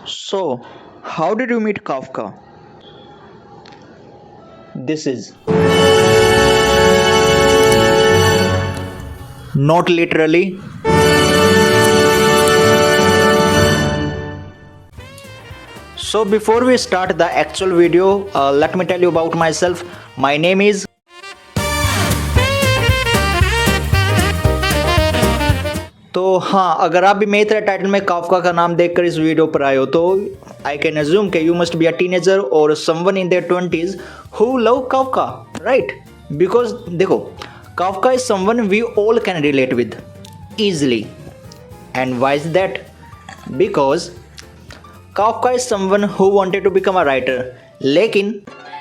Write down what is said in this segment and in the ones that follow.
So, how did you meet Kafka? This is not literally. So, before we start the actual video, let me tell you about myself. My name is. तो हाँ, अगर आप भी मेरी तरह title में Kafka का नाम देखकर इस वीडियो पर आए हो तो आई कैन अज्यूम कि you must be a teenager और someone in their 20s who love Kafka, right? Because देखो, Kafka is someone we all can relate with easily. And why is that? Because Kafka is someone who wanted to become a writer, लेकिन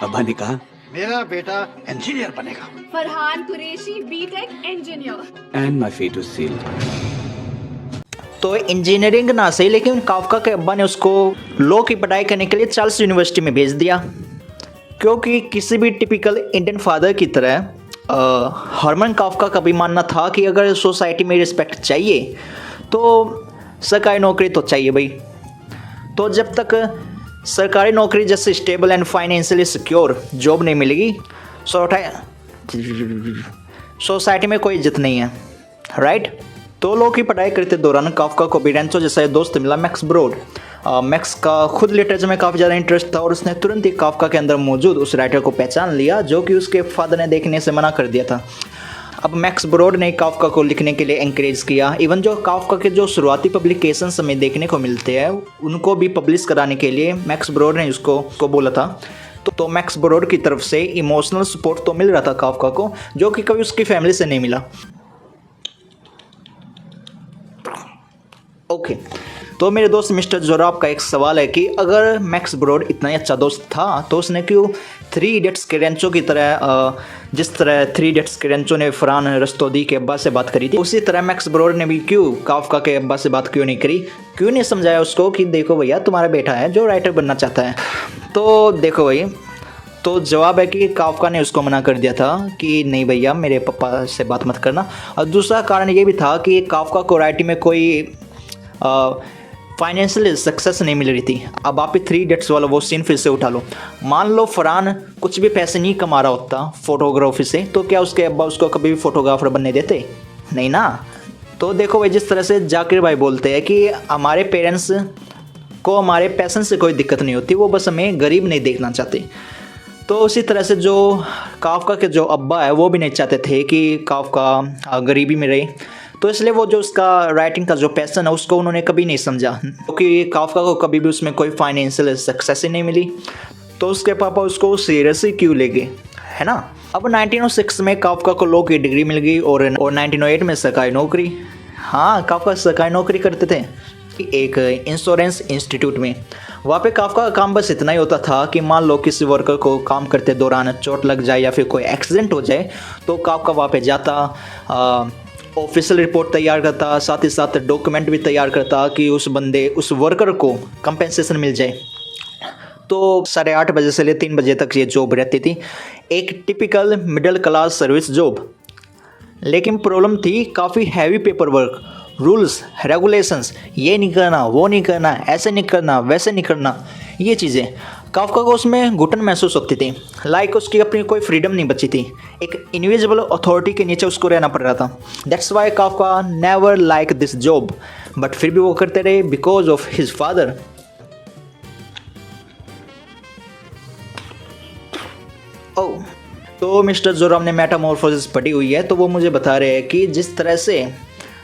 अब्बा ने कहा मेरा बेटा engineer बनेगा Farhan Qureshi B Tech engineer and my fate was sealed. तो engineering ना सही, लेकिन काफका के अब्बा ने उसको लॉ की पढ़ाई करने के लिए चार्ल्स यूनिवर्सिटी में भेज दिया, क्योंकि किसी भी टिपिकल इंडियन फादर की तरह हरमन काफका का भी मानना था कि अगर सोसाइटी में रिस्पेक्ट चाहिए तो सरकारी नौकरी तो चाहिए भाई। तो जब तक सरकारी नौकरी जैसे stable and financially secure job नहीं मिलेगी, सोसाइटी में कोई इज्जत नहीं है, राइट? तो लॉ की पढ़ाई करते दौरान काफका को भी रेंचो जैसा दोस्त मिला, मैक्स ब्रॉड। मैक्स का खुद लिटरेचर में काफ़ी ज़्यादा इंटरेस्ट था और उसने तुरंत ही काफका के अंदर मौजूद उस राइटर को पहचान लिया जो कि उसके फादर ने देखने से मना कर दिया था। अब मैक्स ब्रॉड ने काफका को लिखने के लिए एंकरेज किया। इवन जो काफका के जो शुरुआती पब्लिकेशंस हमें देखने को मिलते हैं उनको भी पब्लिश कराने के लिए मैक्स ब्रॉड ने उसको बोला था। तो मैक्स ब्रॉड की तरफ से इमोशनल सपोर्ट तो मिल रहा था काफका को, जो कि कभी उसकी फैमिली से नहीं मिला। ओके, तो मेरे दोस्त मिस्टर जोराब का एक सवाल है कि अगर मैक्स ब्रॉड इतना ही अच्छा दोस्त था तो उसने क्यों थ्री इडियट्स के रेंचो की तरह, जिस तरह थ्री इडियट्स के रेंचो ने फरहान रस्तोदी के अब्बा से बात करी थी, उसी तरह मैक्स ब्रॉड ने भी क्यों काफका के अब्बा से बात क्यों नहीं करी? क्यों नहीं समझाया उसको कि देखो भैया, तुम्हारा बेटा है जो राइटर बनना चाहता है? तो देखो भाई, तो जवाब है कि काफका ने उसको मना कर दिया था कि नहीं भैया, मेरे पापा से बात मत करना। और दूसरा कारण ये भी था कि काफका को राइटिंग में कोई फाइनेंशियल सक्सेस नहीं मिल रही थी। अब आप ही थ्री इडियट्स वाला वो सीन फिर से उठा लो। मान लो फरहान कुछ भी पैसे नहीं कमा रहा होता फोटोग्राफी से, तो क्या उसके अब्बा उसको कभी भी फोटोग्राफर बनने देते? नहीं ना। तो देखो भाई, जिस तरह से जाकिर भाई बोलते हैं कि हमारे पेरेंट्स को हमारे पैशन से कोई दिक्कत नहीं होती, वो बस हमें गरीब नहीं देखना चाहते। तो उसी तरह से जो काफका के जो अब्बा है वो भी नहीं चाहते थे कि काफका गरीबी में रहे, तो इसलिए वो जो उसका राइटिंग का जो पैशन है उसको उन्होंने कभी नहीं समझा, क्योंकि काफका को कभी भी उसमें कोई फाइनेंशियल सक्सेस ही नहीं मिली। तो उसके पापा उसको सीरियसली क्यों ले गए, है ना? अब 1906 में काफका को लॉ की डिग्री मिल गई और 1908 में सरकारी नौकरी। हाँ, काफका सरकारी नौकरी करते थे एक इंश्योरेंस इंस्टीट्यूट में। वहाँ पे काफका का काम बस इतना ही होता था कि मान लो किसी वर्कर को काम करते दौरान चोट लग जाए या फिर कोई एक्सीडेंट हो जाए तो काफका वहाँ पे जाता, ऑफिशियल रिपोर्ट तैयार करता, साथ ही साथ डॉक्यूमेंट भी तैयार करता कि उस वर्कर को कंपेंसेशन मिल जाए। तो 8:30 बजे से ले 3 बजे तक ये जॉब रहती थी, एक typical middle class service job. लेकिन प्रॉब्लम थी काफ़ी heavy paper work, rules regulations, ये नहीं करना, वो नहीं करना, ऐसे नहीं करना, वैसे नहीं करना, ये चीज़ें काफका को उसमें घुटन महसूस होती थी। लाइक उसकी अपनी कोई फ्रीडम नहीं बची थी, एक इनविजिबल अथॉरिटी के नीचे उसको रहना पड़ रहा था। That's why Kafka never like this job, but फिर भी वो करते रहे बिकॉज ऑफ हिज फादर। ओह, तो मिस्टर जोराम ने मेटामॉर्फोसिस पढ़ी हुई है, तो वो मुझे बता रहे हैं कि जिस तरह से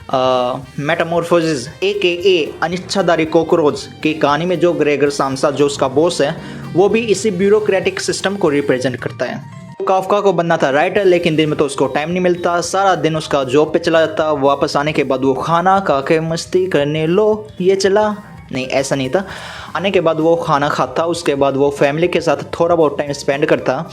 मेटामॉर्फोसिस AKA अनिच्छाधारी कॉकरोच की कहानी में जो ग्रेगर सामसा जो उसका बॉस है वो भी इसी ब्यूरोक्रेटिक सिस्टम को रिप्रेजेंट करता है। काफका को बनना था राइटर, लेकिन दिन में तो उसको टाइम नहीं मिलता, सारा दिन उसका जॉब पे चला जाता। वापस आने के बाद वो खाना खा के मस्ती करने लो, ये चला नहीं, ऐसा नहीं था। आने के बाद वो खाना खाता, उसके बाद वो फैमिली के साथ थोड़ा बहुत टाइम स्पेंड करता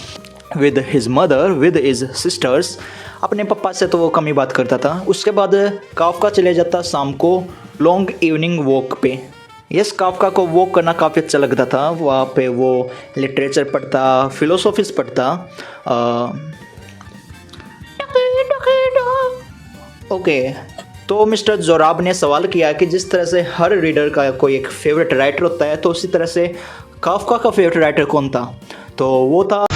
with his mother, with his sisters. अपने पापा से तो वो कम ही बात करता था। उसके बाद काफका चले जाता शाम को लॉन्ग इवनिंग वॉक पे। यस, काफका को वॉक करना काफ़ी अच्छा लगता था। वहाँ पे वो लिटरेचर पढ़ता, फिलोसॉफीज पढ़ता। ओके, तो मिस्टर जोराब ने सवाल किया कि जिस तरह से हर रीडर का कोई एक फेवरेट राइटर होता है, तो उसी तरह से काफका का फेवरेट राइटर कौन था? तो वो था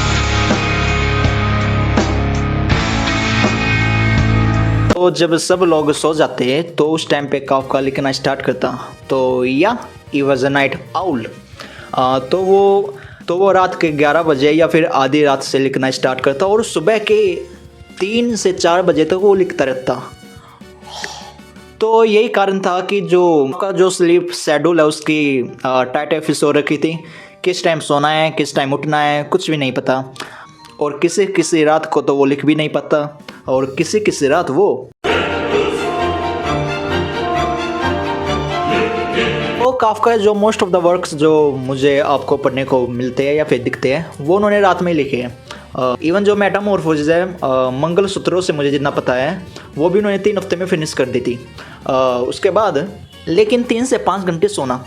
तो जब सब लोग सो जाते तो उस टाइम पे काफका लिखना स्टार्ट करता। तो या he was a night owl. तो वो रात के 11 बजे या फिर आधी रात से लिखना स्टार्ट करता और सुबह के 3 से 4 बजे तक वो लिखता रहता। तो यही कारण था कि जो स्लीप शेड्यूल है उसकी टाइट ऑफिस हो रखी थी। किस टाइम सोना है, किस टाइम उठना है, कुछ भी नहीं पता। और किसी रात को तो वो लिख भी नहीं पाता, और किसी रात वो काफका जो मोस्ट ऑफ द वर्क्स जो मुझे आपको पढ़ने को मिलते हैं या फिर दिखते हैं वो उन्होंने रात में ही लिखे हैं। इवन जो मेटामॉर्फोसिस है मंगलसूत्रों से मुझे जितना पता है वो भी उन्होंने 3 हफ्ते में फिनिश कर दी थी। उसके बाद लेकिन 3 से 5 घंटे सोना,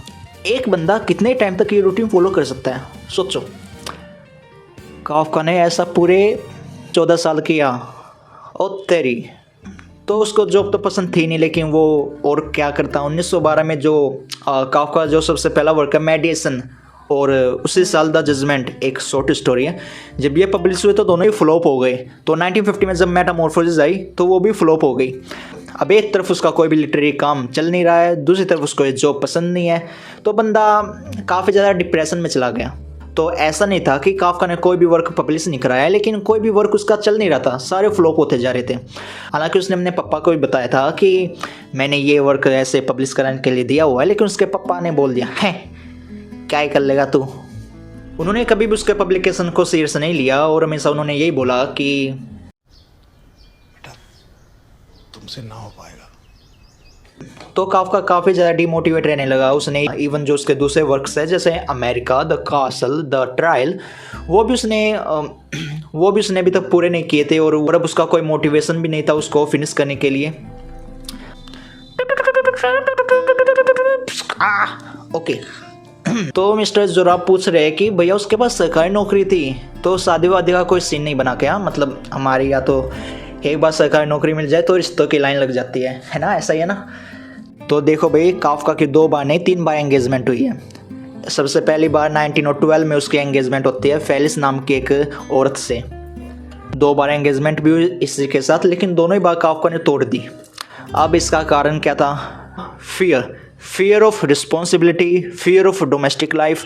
एक बंदा कितने टाइम तक ये रूटीन फॉलो कर सकता है? सोचो। काफका ने ऐसा पूरे 14 साल किया। ओ तेरी। तो उसको जॉब तो पसंद थी नहीं, लेकिन वो और क्या करता। 1912 में जो काफका जो सबसे पहला वर्क है मेडिएशन, और उसी साल द जजमेंट एक शॉर्ट स्टोरी है, जब ये पब्लिश हुए तो दोनों ही फ्लॉप हो गए। तो 1950 में जब मेटामॉर्फोसिस आई तो वो भी फ्लॉप हो गई। अब एक तरफ उसका कोई भी लिटरेरी काम चल नहीं रहा है, दूसरी तरफ उसको ये जॉब पसंद नहीं है, तो बंदा काफ़ी ज़्यादा डिप्रेशन में चला गया। तो ऐसा नहीं था कि काफका ने कोई भी वर्क पब्लिश नहीं कराया, लेकिन कोई भी वर्क उसका चल नहीं रहा था, सारे फ्लॉप होते जा रहे थे। हालांकि उसने अपने पापा को भी बताया था कि मैंने ये वर्क ऐसे पब्लिश कराने के लिए दिया हुआ है, लेकिन उसके पापा ने बोल दिया है क्या ही कर लेगा तू। उन्होंने कभी भी उसके पब्लिकेशन को सीरियस नहीं लिया और हमेशा उन्होंने यही बोला कि बेटा तुमसे ना हो पाएगा। तो काफका काफ़ी ज़्यादा डिमोटिवेट रहने लगा। उसने इवन जो उसके दूसरे वर्क्स है जैसे America, the castle, the trial, वो भी उसने अभी तक पूरे नहीं किए थे, और अब उसका कोई मोटिवेशन भी नहीं था उसको फिनिश करने के लिए। ओके। तो मिस्टर जोराब पूछ रहे हैं कि भैया उसके पास सरकारी नौकरी थी तो शादी वादी का कोई सीन नहीं बना क्या? मतलब हमारी या तो एक बार सरकारी नौकरी मिल जाए तो रिश्तों की लाइन लग जाती है ना? ऐसा ही है ना? तो देखो भाई, काफका की 2 बार नहीं 3 बार एंगेजमेंट हुई है। सबसे पहली बार 1912 में उसकी एंगेजमेंट होती है फेलिस नाम की एक औरत से। 2 बार एंगेजमेंट भी हुई इसी के साथ, लेकिन दोनों ही बार काफका ने तोड़ दी। अब इसका कारण क्या था? Fear of responsibility, fear of domestic life,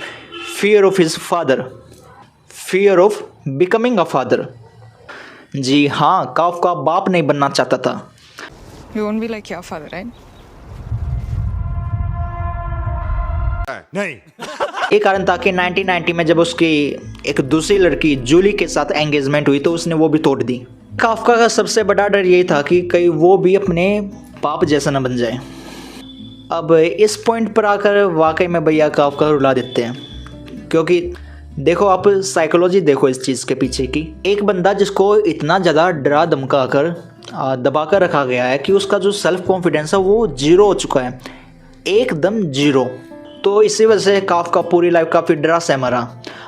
fear of his father, fear of becoming a father. जी हाँ, काफका बाप नहीं बनना चाहता था। You won't be like your father, right? नहीं। ये कारण था कि 1990 में जब उसकी एक दूसरी लड़की जूली के साथ एंगेजमेंट हुई तो उसने वो भी तोड़ दी। काफका का सबसे बड़ा डर यही था कि कहीं वो भी अपने बाप जैसा न बन जाए। अब इस पॉइंट पर आकर वाकई में भैया काफका रुला देते हैं, क्योंकि देखो आप साइकोलॉजी देखो इस चीज़ के पीछे की। एक बंदा जिसको इतना ज़्यादा डरा धमका कर दबा कर रखा गया है कि उसका जो सेल्फ कॉन्फिडेंस है वो 0 हो चुका है, एकदम 0। तो इसी वजह से काफका पूरी लाइफ काफ़ी डरा से मरा।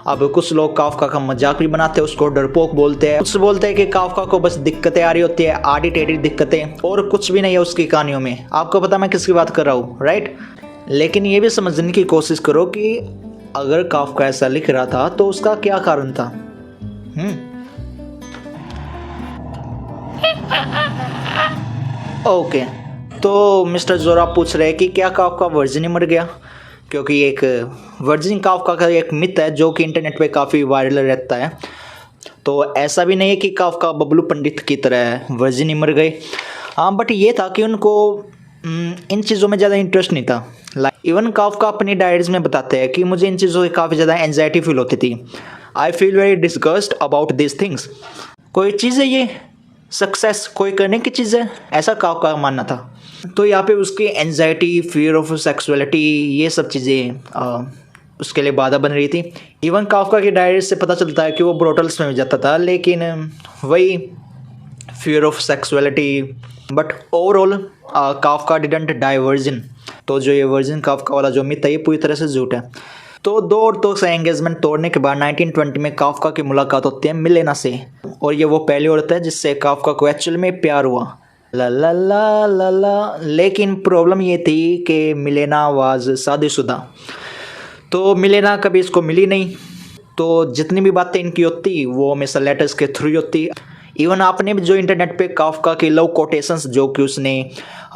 अब कुछ लोग काफका का मजाक भी बनाते हैं, उसको डरपोक बोलते हैं, कुछ बोलते हैं कि काफका को बस दिक्कतें आ रही होती है, आड़ी टेढ़ी दिक्कतें, और कुछ भी नहीं है उसकी कहानियों में। आपको पता मैं किसकी बात कर रहा हूँ, राइट? लेकिन ये भी समझने की कोशिश करो कि अगर काफका ऐसा लिख रहा था तो उसका क्या कारण था? ओके। तो मिस्टर जोराब पूछ रहे हैं कि क्या काफका वर्जिन ही मर गया? क्योंकि एक वर्जिन काफका का एक मिथ है जो कि इंटरनेट पे काफ़ी वायरल रहता है। तो ऐसा भी नहीं है कि काफका बबलू पंडित की तरह वर्जिन ही मर गए। हाँ, बट ये था कि उनको इन चीज़ों में ज़्यादा इंटरेस्ट नहीं था। इवन काफका अपनी डायरीज में बताते हैं कि मुझे इन चीज़ों की काफ़ी ज़्यादा एंजाइटी फील होती थी। I feel very disgust about this things. कोई चीज़ है ये, सक्सेस कोई करने की चीज़ है, ऐसा काफका का मानना था। तो यहाँ पे उसकी एंजाइटी, फियर ऑफ सेक्सुअलिटी, ये सब चीज़ें उसके लिए बाधा बन रही थी। इवन काफका की डायरी से पता चलता है कि वो ब्रोटल्स में भी जाता था, लेकिन वही fear of sexuality. But overall Kafka didn't die virgin. तो जो ये वर्जिन काफका वाला जो मिथ है ये पूरी तरह से झूठ है। तो 2 औरतों से एंगेजमेंट तोड़ने के बाद 1920 में काफका की मुलाकात होती है मिलेना से, और ये वो पहली औरत है जिससे काफका को एक्चुअल में प्यार हुआ। ला ला ला ला ला। लेकिन प्रॉब्लम ये थी कि मिलेना वाज शादीशुदा, तो मिलेना कभी इसको मिली नहीं। तो जितनी भी बातें इनकी होती वो हमेशा लेटर्स के थ्रू होती। इवन आपने भी जो इंटरनेट पे काफका की लव कोटेशंस जो कि उसने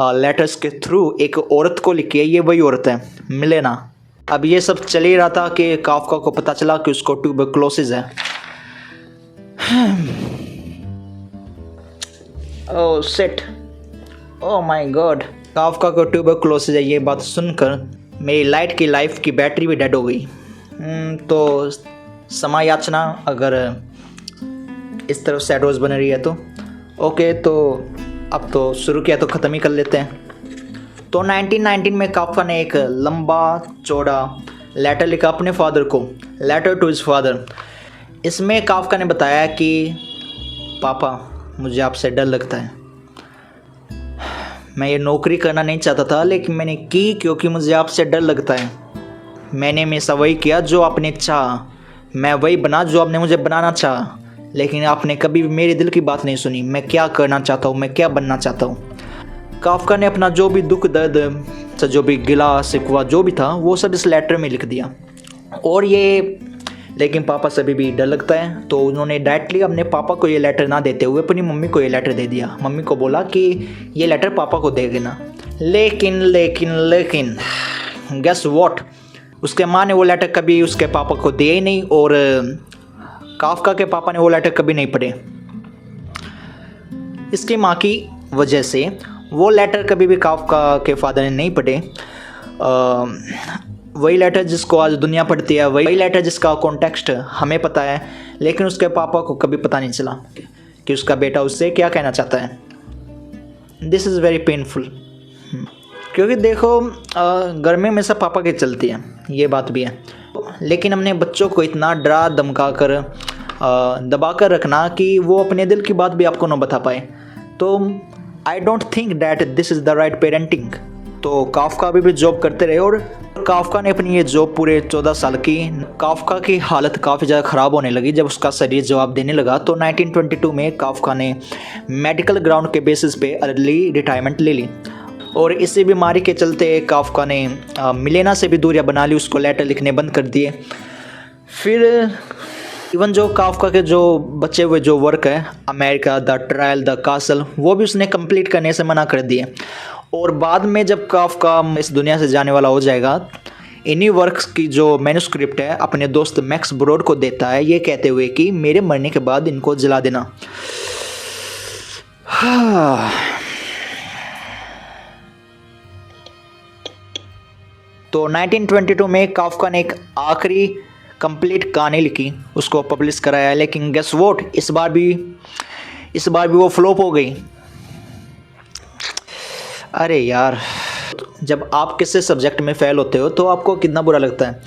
लेटर्स के थ्रू एक औरत को लिखी है, ये वही औरत है मिलेना। अब ये सब चल ही रहा था कि काफका को पता चला कि उसको ट्यूबरक्लोसिस है। Oh shit, oh my God, Kafka को ट्यूबरक्लोसिस है, ये बात सुनकर मेरी लाइट की लाइफ की बैटरी भी डेड हो गई। तो समय याचना अगर इस तरफ शैडोज बन रही है तो ओके, तो अब तो शुरू किया तो ख़त्म ही कर लेते हैं। तो 1919 में काफका ने एक लंबा चौड़ा लेटर लिखा अपने फादर को, लेटर टू हिज फादर। इसमें काफका ने बताया कि पापा मुझे आपसे डर लगता है, मैं ये नौकरी करना नहीं चाहता था लेकिन मैंने की क्योंकि मुझे आपसे डर लगता है। मैंने हमेशा वही किया जो आपने चाहा, मैं वही बना जो आपने मुझे बनाना चाहा, लेकिन आपने कभी भी मेरे दिल की बात नहीं सुनी, मैं क्या करना चाहता हूँ, मैं क्या बनना चाहता हूँ। काफका ने अपना जो भी दुख दर्द, जो भी गिला शिकवा जो भी था वो सब इस लेटर में लिख दिया। और ये लेकिन पापा से भी डर लगता है, तो उन्होंने डायरेक्टली अपने पापा को ये लेटर ना देते हुए अपनी मम्मी को ये लेटर दे दिया। मम्मी को बोला कि ये लेटर पापा को दे देना। लेकिन लेकिन लेकिन गेस व्हाट, उसके माँ ने वो लेटर कभी उसके पापा को दिया ही नहीं और काफका के पापा ने वो लेटर कभी नहीं पढ़े। इसकी माँ की वजह से वो लेटर कभी भी काफका के फादर ने नहीं पढ़े। वही लेटर जिसको आज दुनिया पढ़ती है, वही लेटर जिसका कॉन्टेक्स्ट हमें पता है, लेकिन उसके पापा को कभी पता नहीं चला कि उसका बेटा उससे क्या कहना चाहता है। दिस इज़ वेरी पेनफुल, क्योंकि देखो घर में हमेशा पापा की चलती है, ये बात भी है, लेकिन हमने बच्चों को इतना डरा धमका कर दबा कर रखना कि वो अपने दिल की बात भी आपको ना बता पाए। तो I don't think that this is the right parenting. तो काफका अभी भी जॉब करते रहे और काफका ने अपनी ये जॉब पूरे 14 साल की। काफका की हालत काफ़ी ज़्यादा ख़राब होने लगी जब उसका शरीर जवाब देने लगा। तो 1922 में काफका ने मेडिकल ग्राउंड के बेसिस पे अर्ली रिटायरमेंट ले ली और इसी बीमारी के चलते काफका ने मिलेना से भी दूरियां बना ली, उसको लेटर लिखने बंद कर दिए। फिर इवन जो काफका के जो बचे हुए जो वर्क है, America, the trial, the castle, वो भी उसने कंप्लीट करने से मना कर दिए। और बाद में जब काफका इस दुनिया से जाने वाला हो जाएगा, इन्हीं वर्क्स की जो मैन्युस्क्रिप्ट है अपने दोस्त मैक्स ब्रॉड को देता है, ये कहते हुए कि मेरे मरने के बाद इनको जला देना। तो 1922 में काफका ने एक आखिरी कंप्लीट कहानी लिखी, उसको पब्लिश कराया, लेकिन गेस व्हाट, इस बार भी वो फ्लॉप हो गई। अरे यार, जब आप किसी सब्जेक्ट में फेल होते हो तो आपको कितना बुरा लगता है।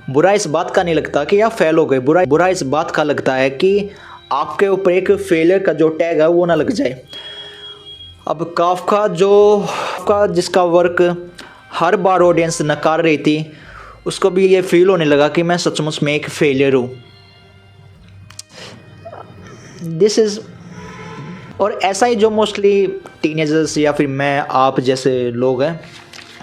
बुरा इस बात का नहीं लगता कि आप फेल हो गए, बुरा इस बात का लगता है कि आपके ऊपर एक फेलियर का जो टैग है वो ना लग जाए। अब काफका जिसका वर्क हर बार ऑडियंस नकार रही थी, उसको भी ये फील होने लगा कि मैं सचमुच में एक फेलियर हूँ। दिस इज़, और ऐसा ही जो मोस्टली टीनेजर्स या फिर मैं आप जैसे लोग हैं,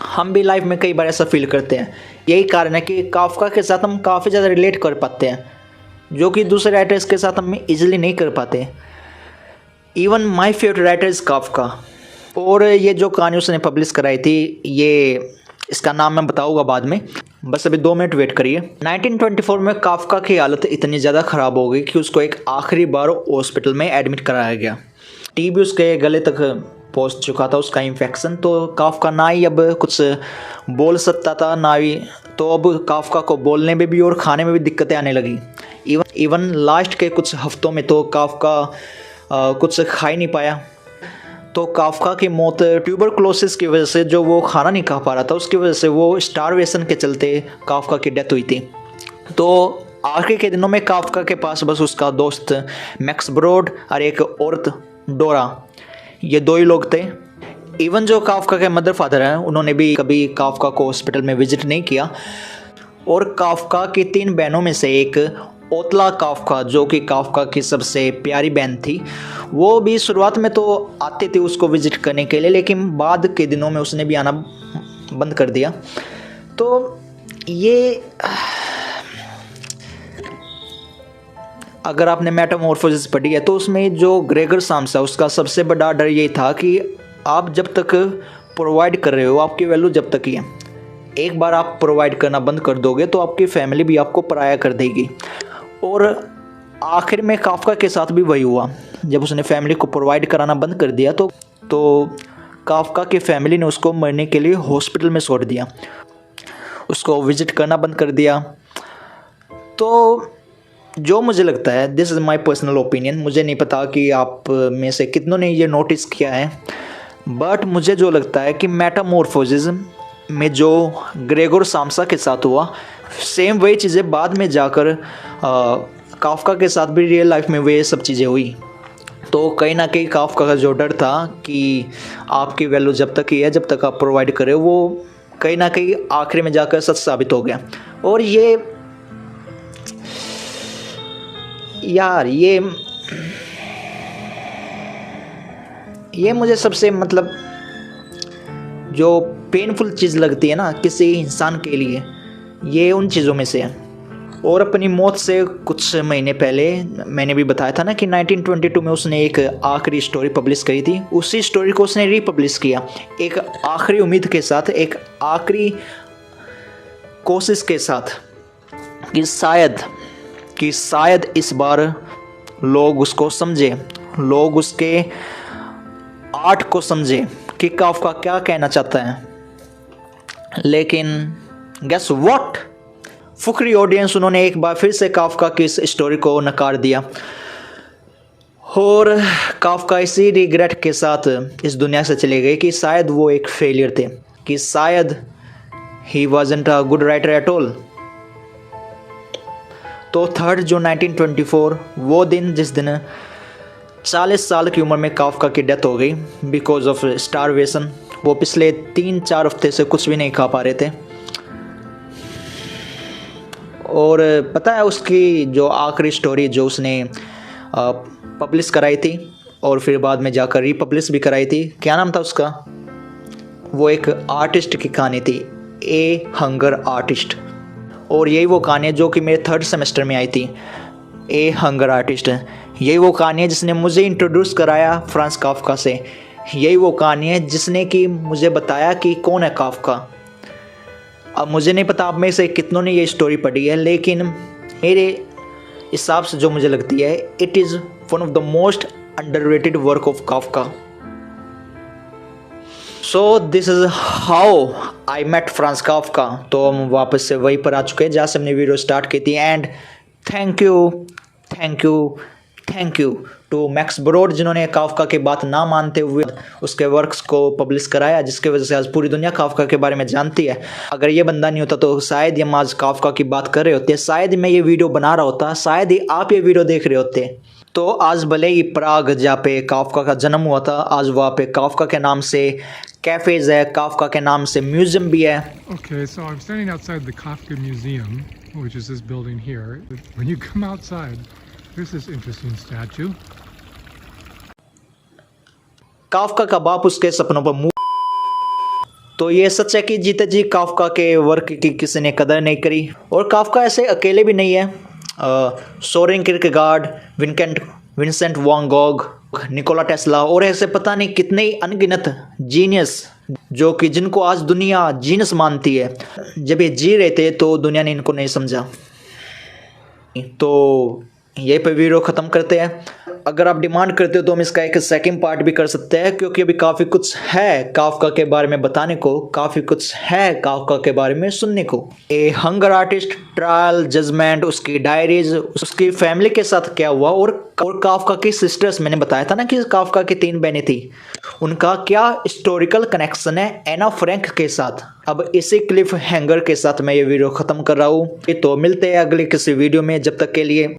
हम भी लाइफ में कई बार ऐसा फील करते हैं। यही कारण है कि काफका के साथ हम काफ़ी ज़्यादा रिलेट कर पाते हैं, जो कि दूसरे राइटर्स के साथ हम इजीली नहीं कर पाते। Even my favourite writer is Kafka. और ये जो कहानी उसने पब्लिश कराई थी, ये इसका नाम मैं बताऊंगा बाद में, बस अभी 2 मिनट वेट करिए। 1924 में काफका की हालत इतनी ज़्यादा ख़राब हो गई कि उसको एक आखिरी बार हॉस्पिटल में एडमिट कराया गया। टीबी उसके गले तक पहुंच चुका था, उसका इन्फेक्शन। तो काफका ना ही अब कुछ बोल सकता था, ना ही, तो अब काफका को बोलने में भी और खाने में भी दिक्कतें आने लगी। इवन लास्ट के कुछ हफ्तों में तो काफका कुछ खा ही नहीं पाया। तो काफका की मौत ट्यूबरक्लोसिस की वजह से, जो वो खाना नहीं खा पा रहा था उसकी वजह से, वो स्टारवेशन के चलते काफका की डेथ हुई थी। तो आखिरी के दिनों में काफका के पास बस उसका दोस्त मैक्स ब्रॉड और एक औरत डोरा, ये 2 ही लोग थे। इवन जो काफका के मदर फादर हैं, उन्होंने भी कभी काफका को हॉस्पिटल में विजिट नहीं किया। और काफका की 3 बहनों में से एक ओतला काफ्का, जो कि काफ्का की सबसे प्यारी बहन थी, वो भी शुरुआत में तो आती थी उसको विजिट करने के लिए, लेकिन बाद के दिनों में उसने भी आना बंद कर दिया। तो ये अगर आपने मेटामॉर्फोसिस पढ़ी है तो उसमें जो ग्रेगर साम्सा, उसका सबसे बड़ा डर ये था कि आप जब तक प्रोवाइड कर रहे हो, आपकी वैल्यू जब तक ही है, एक बार आप प्रोवाइड करना बंद कर दोगे तो आपकी फैमिली भी आपको पराया कर देगी। और आखिर में काफ्का के साथ भी वही हुआ। जब उसने फैमिली को प्रोवाइड कराना बंद कर दिया तो काफ्का की फैमिली ने उसको मरने के लिए हॉस्पिटल में छोड़ दिया, उसको विजिट करना बंद कर दिया। तो जो मुझे लगता है, this is my personal opinion, मुझे नहीं पता कि आप में से कितनों ने ये नोटिस किया है, बट मुझे जो लगता है कि मेटामॉर्फोसिस में जो ग्रेगोर साम्सा के साथ हुआ, सेम वही चीज़ें बाद में जाकर काफ्का के साथ भी रियल लाइफ में वे सब चीज़ें हुई। तो कहीं ना कहीं काफ्का का जो डर था कि आपकी वैल्यू जब तक ही है जब तक आप प्रोवाइड करें, वो कहीं ना कहीं आखिर में जाकर सच साबित हो गया। और ये यार ये मुझे सबसे मतलब जो पेनफुल चीज़ लगती है ना किसी इंसान के लिए, ये उन चीज़ों में से है। और अपनी मौत से कुछ महीने पहले मैंने भी बताया था ना कि 1922 में उसने एक आखिरी स्टोरी पब्लिश करी थी। उसी स्टोरी को उसने रीपब्लिश किया एक आखिरी उम्मीद के साथ, एक आखिरी कोशिश के साथ कि शायद इस बार लोग उसको समझे, लोग उसके आर्ट को समझे कि काफ्का क्या कहना चाहता है। लेकिन गेस व्हाट, फुकरी ऑडियंस उन्होंने एक बार फिर से काफ्का की इस स्टोरी को नकार दिया और काफ्का इसी रिग्रेट के साथ इस दुनिया से चले गए कि शायद वो एक फेलियर थे, कि शायद he wasn't a good writer at all. तो 3 जून 1924 वो दिन जिस दिन 40 साल की उम्र में काफ्का की डेथ हो गई बिकॉज ऑफ स्टारवेशन। वो पिछले 3-4 हफ्ते से कुछ भी नहीं खा पा रहे थे। और पता है उसकी जो आखिरी स्टोरी जो उसने पब्लिश कराई थी और फिर बाद में जाकर रीपब्लिश भी कराई थी, क्या नाम था उसका? वो एक आर्टिस्ट की कहानी थी, ए हंगर आर्टिस्ट। और यही वो कहानी है जो कि मेरे 3rd सेमेस्टर में आई थी, ए हंगर आर्टिस्ट। यही वो कहानी है जिसने मुझे इंट्रोड्यूस कराया फ्रांस काफ्का से। यही वो कहानी है जिसने कि मुझे बताया कि कौन है काफ्का। अब मुझे नहीं पता आप में से कितनों ने ये स्टोरी पढ़ी है, लेकिन मेरे हिसाब से जो मुझे लगती है, it is one of the most underrated work of Kafka. So this is how I met Franz Kafka. तो हम वापस से वहीं पर आ चुके हैं जहाँ से हमने वीडियो स्टार्ट की थी। And thank you to Max Brod जिन्होंने काफ्का की बात ना मानते हुए उसके वर्क्स को पब्लिश कराया, जिसकी वजह से आज पूरी दुनिया काफ्का के बारे में जानती है। अगर ये बंदा नहीं होता तो शायद हम आज काफ्का की बात कर रहे होते, शायद मैं ये वीडियो बना रहा होता, शायद ही आप ये वीडियो देख रहे होते। तो आज भले ही प्राग जहाँ पे काफ्का का जन्म हुआ था, आज वहाँ पे काफ्का के नाम से कैफेज है, काफ्का के नाम से म्यूजियम भी है। Okay, so I'm standing outside the Kafka Museum, which is this building here. When you come outside, there's this interesting statue. Kafka का बाप उसके सपनों पर मुंह। तो ये सच है कि जीते जी काफ्का के वर्क की किसी ने कदर नहीं करी। और काफ्का ऐसे अकेले भी नहीं है। Soren Kierkegaard, Vincent van Gogh, Nikola Tesla और ऐसे पता नहीं कितने ही अनगिनत जीनियस जो कि जिनको आज दुनिया जीनस मानती है, जब ये जी रहे थे तो दुनिया ने इनको नहीं समझा। तो यही पे वीडियो ख़त्म करते हैं। अगर आप डिमांड करते हो तो हम इसका एक सेकंड पार्ट भी कर सकते हैं, क्योंकि अभी काफ़ी कुछ है काफ्का के बारे में बताने को, काफ़ी कुछ है काफ्का के बारे में सुनने को। A hunger artist, trial, judgement, उसकी डायरीज, उसकी फैमिली के साथ क्या हुआ, और काफ्का की सिस्टर्स, मैंने बताया था ना कि काफ्का की 3 बहनें थी, उनका क्या हिस्टोरिकल कनेक्शन है एना फ्रैंक के साथ। अब इसी क्लिफ हैंगर के साथ मैं ये वीडियो ख़त्म कर रहा हूँ। तो मिलते हैं अगले किसी वीडियो में, जब तक के लिए